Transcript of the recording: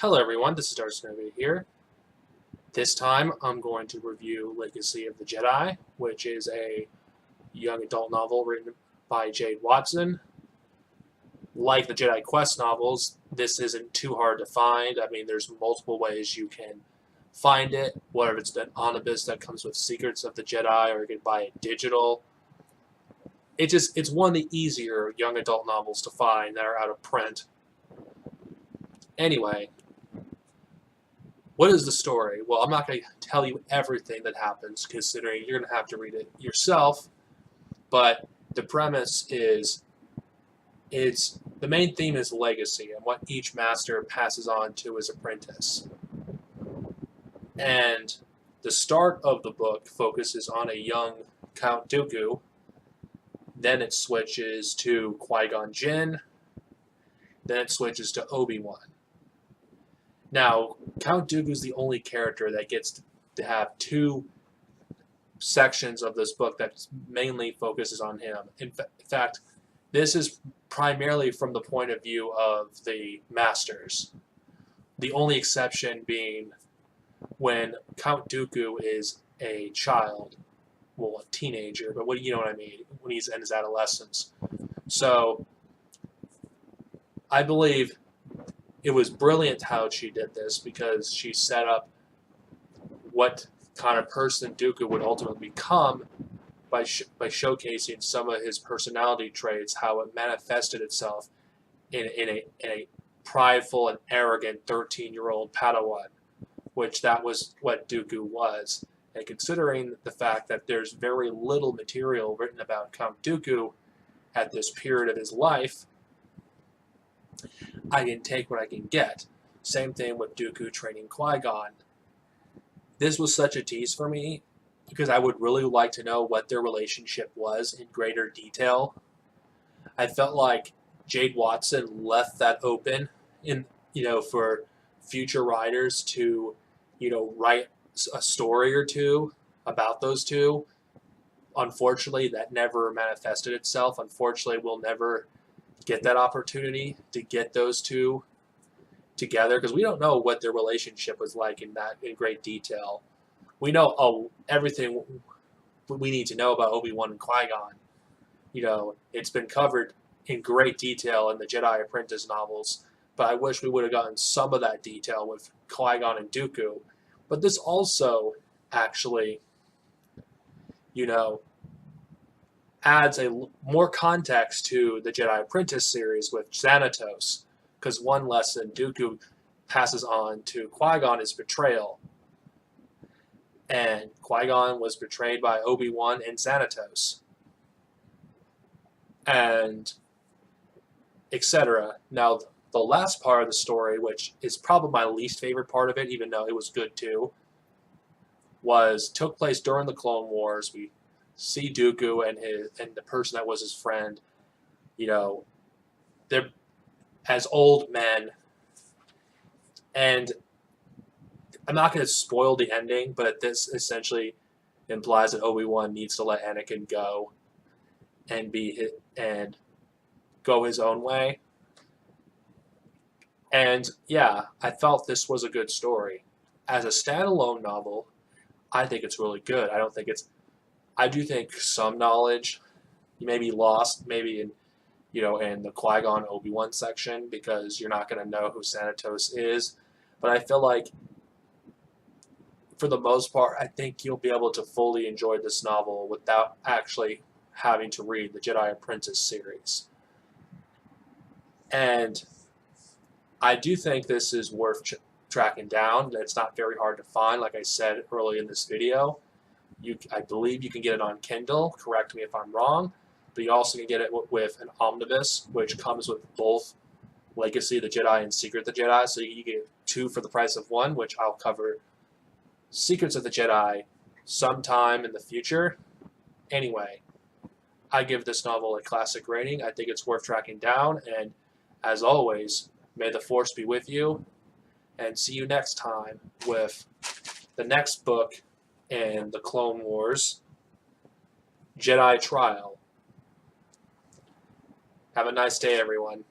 Hello everyone, this is Darksnova here. This time I'm going to review Legacy of the Jedi, which is a young adult novel written by Jade Watson. Like the Jedi Quest novels, this isn't too hard to find. I mean, there's multiple ways you can find it, whether it's an omnibus that comes with Secrets of the Jedi, or you can buy it digital. It's one of the easier young adult novels to find that are out of print. Anyway, what is the story? Well, I'm not going to tell you everything that happens, considering you're going to have to read it yourself. But the premise is, the main theme is legacy and what each master passes on to his apprentice. And the start of the book focuses on a young Count Dooku. Then it switches to Qui-Gon Jinn. Then it switches to Obi-Wan. Now, Count Dooku is the only character that gets to have two sections of this book that mainly focuses on him. In fact, this is primarily from the point of view of the Masters. The only exception being when Count Dooku is a child, well, a teenager, but you know what I mean, when he's in his adolescence. So, I believe it was brilliant how she did this, because she set up what kind of person Dooku would ultimately become by showcasing some of his personality traits, how it manifested itself in a prideful and arrogant 13-year-old Padawan, which that was what Dooku was. And considering the fact that there's very little material written about Count Dooku at this period of his life, I can take what I can get. Same thing with Dooku training Qui-Gon. This was such a tease for me, because I would really like to know what their relationship was in greater detail. I felt like Jade Watson left that open for future writers to, write a story or two about those two. Unfortunately, that never manifested itself. Unfortunately, we'll never get that opportunity to get those two together, because we don't know what their relationship was like in great detail. We know everything we need to know about Obi-Wan and Qui-Gon. It's been covered in great detail in the Jedi Apprentice novels, but I wish we would have gotten some of that detail with Qui-Gon and Dooku. But this also actually, adds more context to the Jedi Apprentice series with Xanatos, because one lesson Dooku passes on to Qui-Gon is betrayal. And Qui-Gon was betrayed by Obi-Wan and Xanatos. And etc. Now, the last part of the story, which is probably my least favorite part of it, even though it was good too, took place during the Clone Wars. We see Dooku and the person that was his friend, they're as old men. And I'm not going to spoil the ending, but this essentially implies that Obi-Wan needs to let Anakin go and go his own way. And yeah, I felt this was a good story. As a standalone novel, I think it's really good. I do think some knowledge may be lost, maybe in the Qui-Gon Obi-Wan section, because you're not going to know who Xanatos is. But I feel like, for the most part, I think you'll be able to fully enjoy this novel without actually having to read the Jedi Apprentice series. And I do think this is worth tracking down. It's not very hard to find, like I said early in this video. I believe you can get it on Kindle, correct me if I'm wrong, but you also can get it with an omnibus, which comes with both Legacy of the Jedi and Secret of the Jedi, so you get two for the price of one, which I'll cover Secrets of the Jedi sometime in the future. Anyway, I give this novel a classic rating. I think it's worth tracking down, and as always, may the Force be with you, and see you next time with the next book in the Clone Wars, Jedi Trial. Have a nice day, everyone.